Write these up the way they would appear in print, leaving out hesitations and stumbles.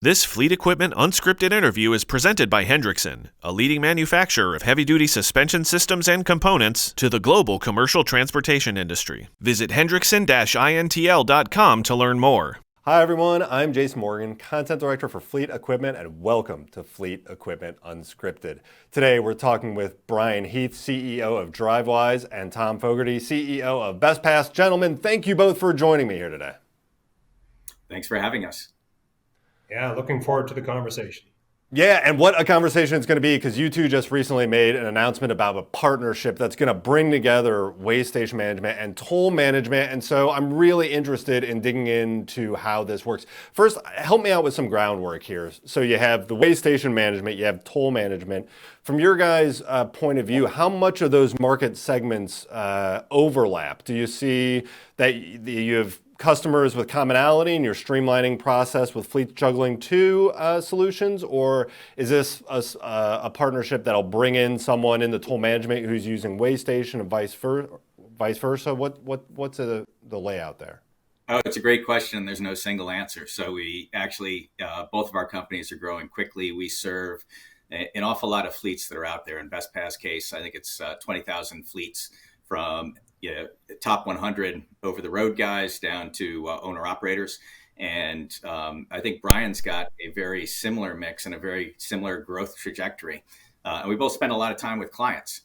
This Fleet Equipment Unscripted interview is presented by Hendrickson, a leading manufacturer of heavy-duty suspension systems and components to the global commercial transportation industry. Visit hendrickson-intl.com to learn more. Hi everyone, I'm Jason Morgan, Content Director for Fleet Equipment, and welcome to Fleet Equipment Unscripted. Today we're talking with Brian Heath, CEO of Drivewyze, and Tom Fogarty, CEO of Bestpass. Gentlemen, thank you both for joining me here today. Thanks for having us. Yeah, looking forward to the conversation. Yeah, and what a conversation it's going to be, because you two just recently made an announcement about a partnership that's going to bring together way station management and toll management. And so I'm really interested in digging into how this works. First, help me out with some groundwork here. So you have the way station management, you have toll management. From your guys' point of view, how much of those market segments overlap? Do you see that you have customers with commonality and you're streamlining process with fleet juggling two solutions, or is this a partnership that'll bring in someone in the toll management who's using way station and vice versa? What's the layout there? Oh, it's a great question. There's no single answer. So we actually, both of our companies are growing quickly. We serve an awful lot of fleets that are out there. In Bestpass case, I think it's 20,000 fleets from top 100 over the road guys down to owner operators. And I think Brian's got a very similar mix and a very similar growth trajectory. And we both spend a lot of time with clients,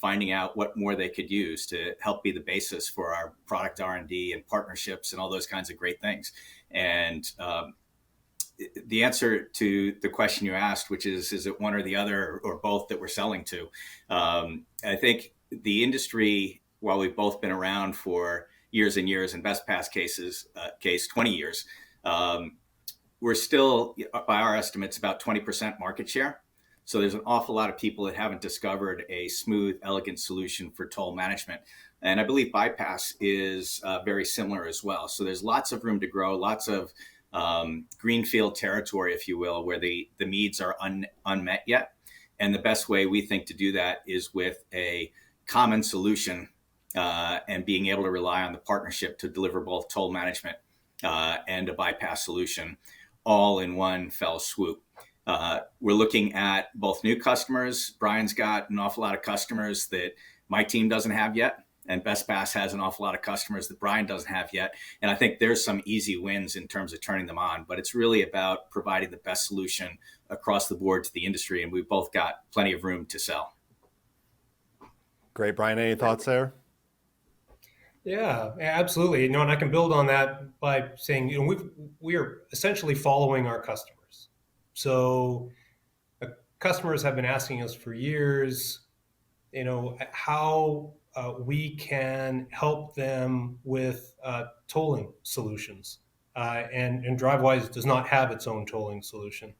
finding out what more they could use to help be the basis for our product R&D and partnerships and all those kinds of great things. And the answer to the question you asked, which is it one or the other or both that we're selling to? I think the industry, while we've both been around for years and years, in Bestpass case 20 years, we're still, by our estimates, about 20% market share. So there's an awful lot of people that haven't discovered a smooth, elegant solution for toll management. And I believe bypass is very similar as well. So there's lots of room to grow, lots of greenfield territory, if you will, where the needs are unmet yet. And the best way we think to do that is with a common solution and being able to rely on the partnership to deliver both toll management and a bypass solution all in one fell swoop. We're looking at both new customers. Brian's got an awful lot of customers that my team doesn't have yet, and Bestpass has an awful lot of customers that Brian doesn't have yet. And I think there's some easy wins in terms of turning them on, but it's really about providing the best solution across the board to the industry, and we've both got plenty of room to sell. Great. Brian, any thoughts there? Yeah, absolutely. And I can build on that by saying, we are essentially following our customers. So customers have been asking us for years, how we can help them with tolling solutions. And Drivewyze does not have its own tolling solution.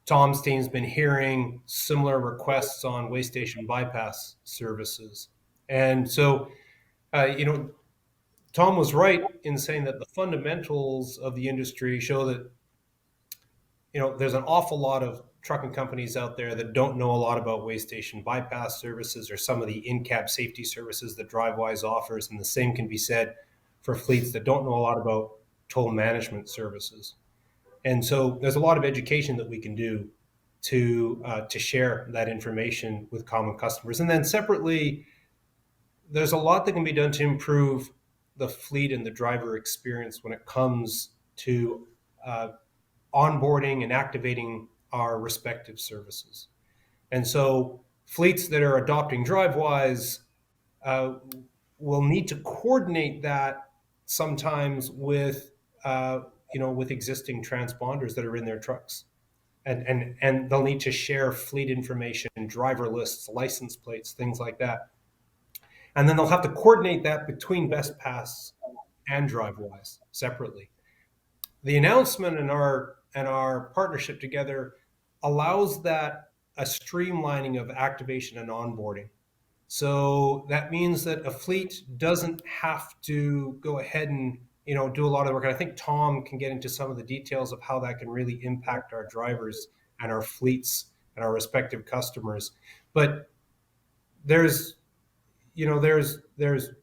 Tom's team's been hearing similar requests on way station bypass services. And so, Tom was right in saying that the fundamentals of the industry show that, there's an awful lot of trucking companies out there that don't know a lot about way station bypass services or some of the in-cab safety services that Drivewyze offers. And the same can be said for fleets that don't know a lot about toll management services. And so there's a lot of education that we can do to share that information with common customers. And then separately, there's a lot that can be done to improve the fleet and the driver experience when it comes to onboarding and activating our respective services. And so fleets that are adopting Drivewyze will need to coordinate that sometimes with existing transponders that are in their trucks. And they'll need to share fleet information, driver lists, license plates, things like that. And then they'll have to coordinate that between Bestpass and Drivewyze separately. The announcement and our partnership together allows that a streamlining of activation and onboarding. So that means that a fleet doesn't have to go ahead and do a lot of the work. And I think Tom can get into some of the details of how that can really impact our drivers and our fleets and our respective customers. But there's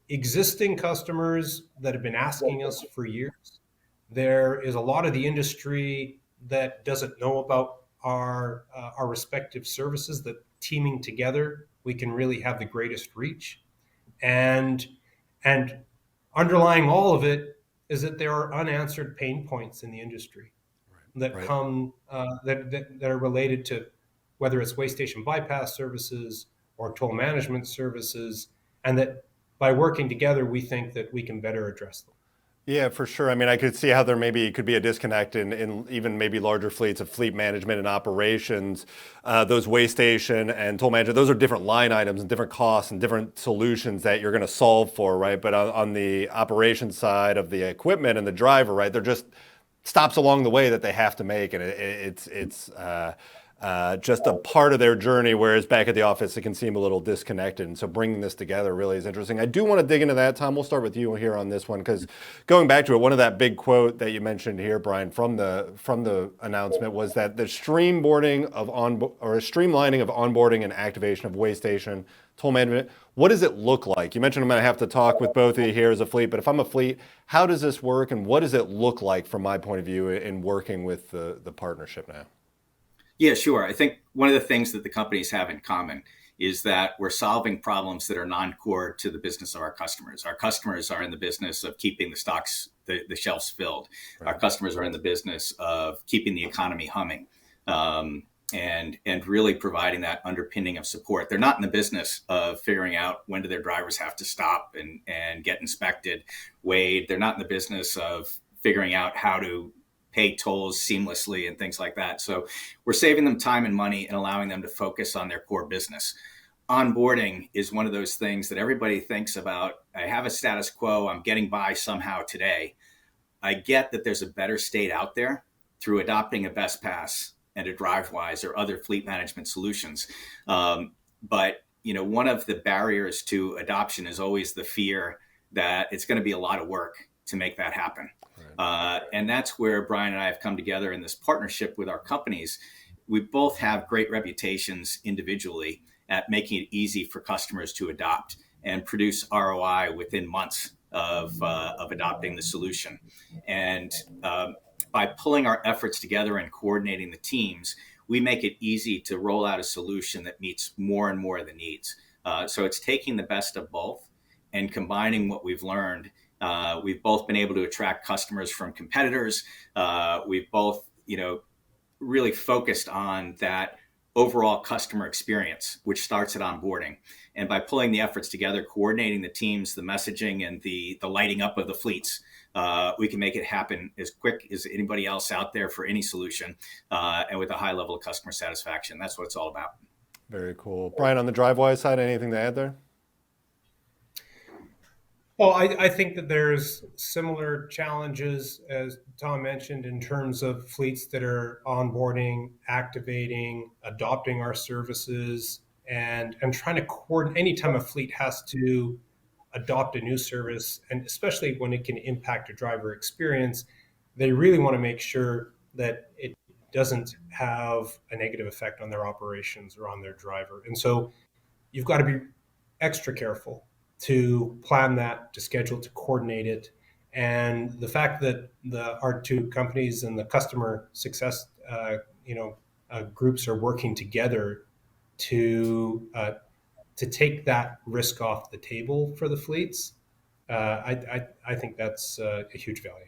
existing customers that have been asking us for years. There is a lot of the industry that doesn't know about our respective services, that teaming together, we can really have the greatest reach. And and underlying all of it is that there are unanswered pain points in the industry that Right. come that are related to whether it's waste station bypass services or toll management services, and that by working together, we think that we can better address them. Yeah, for sure. I mean, I could see how there maybe could be a disconnect in even maybe larger fleets of fleet management and operations. Those waste station and toll management, those are different line items and different costs and different solutions that you're going to solve for, right? But on the operations side of the equipment and the driver, right, they're just stops along the way that they have to make, and it's just a part of their journey. Whereas back at the office, it can seem a little disconnected. And so bringing this together really is interesting. I do want to dig into that, Tom. We'll start with you here on this one, because going back to it, one of that big quote that you mentioned here, Brian, from the announcement was that the streamlining of onboarding and activation of waste station toll management. What does it look like? You mentioned I'm going to have to talk with both of you here as a fleet, but if I'm a fleet, how does this work, and what does it look like from my point of view in working with the partnership now? Yeah, sure. I think one of the things that the companies have in common is that we're solving problems that are non-core to the business of our customers. Our customers are in the business of keeping the stocks, the shelves filled. Right. Our customers are in the business of keeping the economy humming, and really providing that underpinning of support. They're not in the business of figuring out when do their drivers have to stop and get inspected, weighed. They're not in the business of figuring out how to pay tolls seamlessly and things like that. So we're saving them time and money and allowing them to focus on their core business. Onboarding is one of those things that everybody thinks about. I have a status quo, I'm getting by somehow today. I get that there's a better state out there through adopting a Bestpass and a Drivewyze or other fleet management solutions. But one of the barriers to adoption is always the fear that it's going to be a lot of work to make that happen. And that's where Brian and I have come together in this partnership with our companies. We both have great reputations individually at making it easy for customers to adopt and produce ROI within months of adopting the solution. And by pulling our efforts together and coordinating the teams, we make it easy to roll out a solution that meets more and more of the needs. So it's taking the best of both and combining what we've learned. We've both been able to attract customers from competitors. We've both, really focused on that overall customer experience, which starts at onboarding. And by pulling the efforts together, coordinating the teams, the messaging, and the lighting up of the fleets, we can make it happen as quick as anybody else out there for any solution, and with a high level of customer satisfaction. That's what it's all about. Very cool. Brian, on the Drivewyze side, anything to add there? Well, I think that there's similar challenges, as Tom mentioned, in terms of fleets that are onboarding, activating, adopting our services, and trying to coordinate. Anytime a fleet has to adopt a new service, and especially when it can impact a driver experience, they really want to make sure that it doesn't have a negative effect on their operations or on their driver. And so you've got to be extra careful to plan that, to schedule, to coordinate it. And the fact that our two companies and the customer success groups are working together to take that risk off the table for the fleets, I think that's a huge value.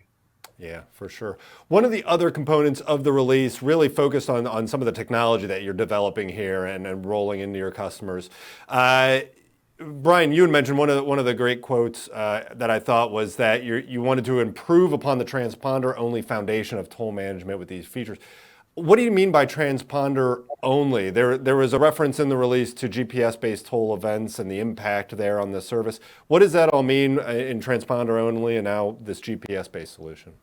Yeah, for sure. One of the other components of the release really focused on some of the technology that you're developing here and rolling into your customers. Brian, you had mentioned one of the great quotes that I thought was that you wanted to improve upon the transponder only foundation of toll management with these features. What do you mean by transponder only? There was a reference in the release to GPS-based toll events and the impact there on the service. What does that all mean in transponder only and now this GPS-based solution?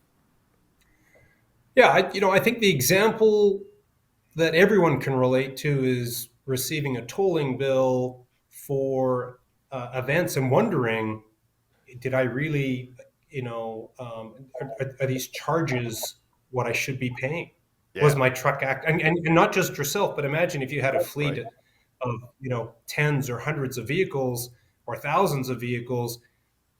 Yeah, I think the example that everyone can relate to is receiving a tolling bill for events and wondering, did I really, are these charges what I should be paying? Yeah. Was my truck and not just yourself, but imagine if you had a fleet of tens or hundreds of vehicles or thousands of vehicles,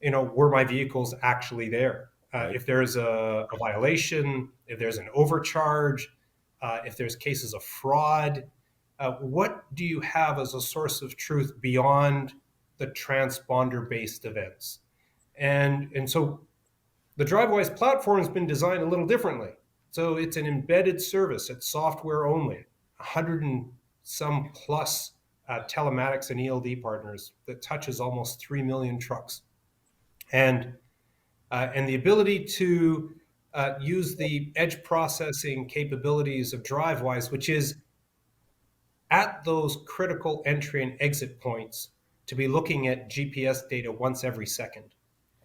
were my vehicles actually there? Right. If there's a violation, if there's an overcharge, if there's cases of fraud, what do you have as a source of truth beyond the transponder-based events? And so the Drivewyze platform has been designed a little differently. So it's an embedded service. It's software only. 100 and some plus telematics and ELD partners that touches almost 3 million trucks. And the ability to use the edge processing capabilities of Drivewyze, which is at those critical entry and exit points, to be looking at GPS data once every second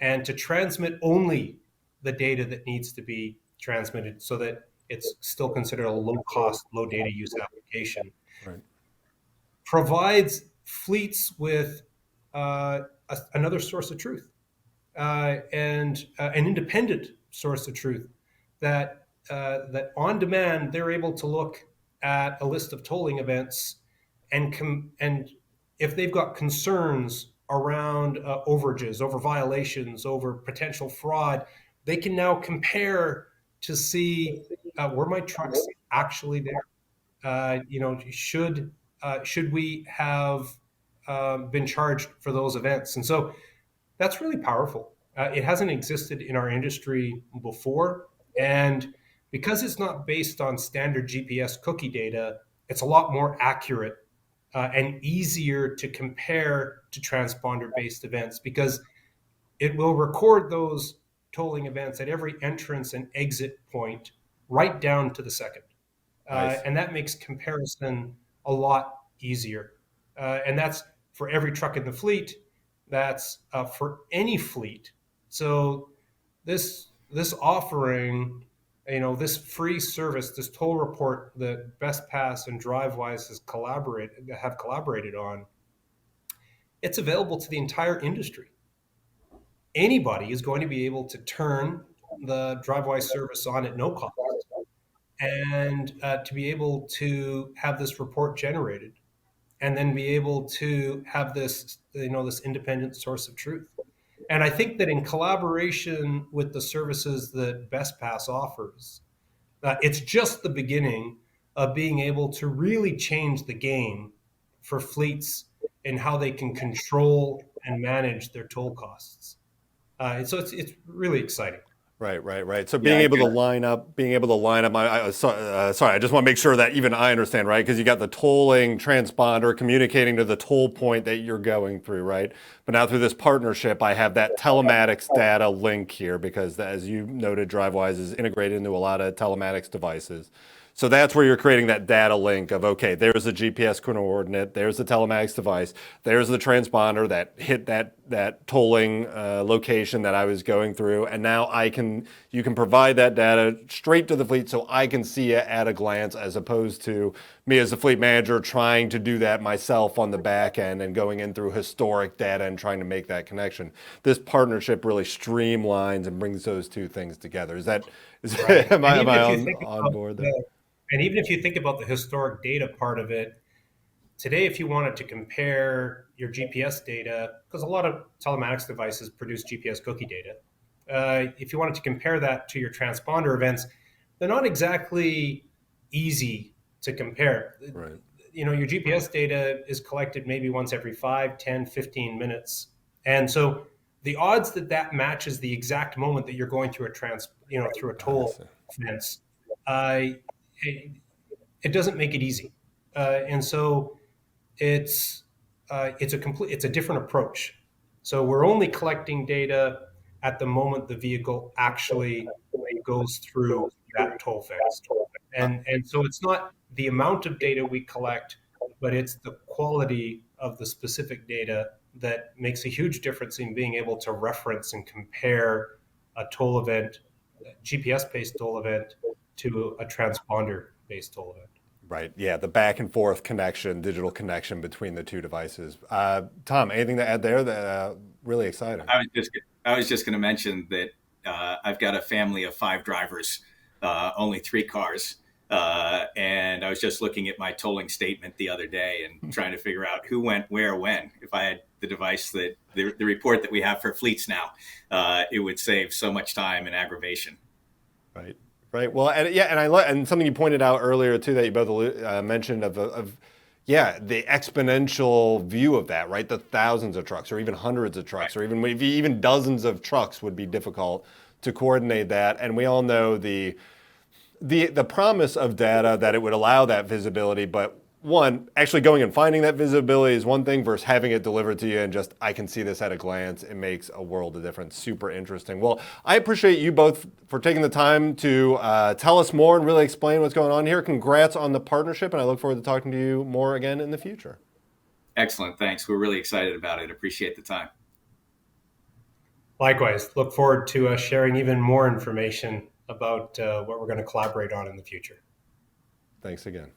and to transmit only the data that needs to be transmitted so that it's still considered a low cost, low data use application. Right. Provides fleets with another source of truth and an independent source of truth that on demand they're able to look at a list of tolling events and if they've got concerns around overages, over violations, over potential fraud, they can now compare to see were my trucks actually there? Should we have been charged for those events? And so that's really powerful. It hasn't existed in our industry before. And because it's not based on standard GPS cookie data, it's a lot more accurate and easier to compare to transponder-based events because it will record those tolling events at every entrance and exit point right down to the second. Nice. And that makes comparison a lot easier. And that's for every truck in the fleet. That's for any fleet. So this offering, this free service, this toll report that Bestpass and Drivewyze have collaborated on, it's available to the entire industry. Anybody is going to be able to turn the Drivewyze service on at no cost and to be able to have this report generated and then be able to have this, this independent source of truth. And I think that in collaboration with the services that Bestpass offers, it's just the beginning of being able to really change the game for fleets in how they can control and manage their toll costs. And so it's really exciting. Right. So being able to line up. Sorry, I just want to make sure that even I understand, right? Because you got the tolling transponder communicating to the toll point that you're going through, right? But now through this partnership, I have that telematics data link here because, as you noted, Drivewyze is integrated into a lot of telematics devices. So that's where you're creating that data link of, okay, there's a GPS coordinate, there's the telematics device, there's the transponder that hit that tolling location that I was going through, and now you can provide that data straight to the fleet so I can see it at a glance, as opposed to me as a fleet manager trying to do that myself on the back end and going in through historic data and trying to make that connection. This partnership really streamlines and brings those two things together. Right. Am I on board there? And even if you think about the historic data part of it, today, if you wanted to compare your GPS data, because a lot of telematics devices produce GPS cookie data, if you wanted to compare that to your transponder events, they're not exactly easy to compare. Right. Your GPS data is collected maybe once every 5, 10, 15 minutes. And so the odds that matches the exact moment that you're going through through a toll fence, it doesn't make it easy, and so it's a different approach. So we're only collecting data at the moment the vehicle actually goes through that toll fence, and so it's not the amount of data we collect, but it's the quality of the specific data that makes a huge difference in being able to reference and compare a toll event, GPS-based toll event, to a transponder-based toll event. Right. Yeah. The back and forth connection, digital connection between the two devices. Tom, anything to add there? That really exciting. I was just going to mention that I've got a family of 5 drivers, only 3 cars. And I was just looking at my tolling statement the other day and trying to figure out who went where when. If I had the device that the report that we have for fleets now, it would save so much time and aggravation. Right. Right. Well, and yeah, and something you pointed out earlier too that you both mentioned of the exponential view of that, right? The thousands of trucks, or even hundreds of trucks, right. Or even dozens of trucks would be difficult to coordinate that. And we all know the promise of data, that it would allow that visibility, but one, actually going and finding that visibility is one thing versus having it delivered to you and just, I can see this at a glance. It makes a world of difference. Super interesting. Well, I appreciate you both for taking the time to tell us more and really explain what's going on here. Congrats on the partnership, and I look forward to talking to you more again in the future. Excellent. Thanks. We're really excited about it. Appreciate the time. Likewise, look forward to sharing even more information about what we're going to collaborate on in the future. Thanks again.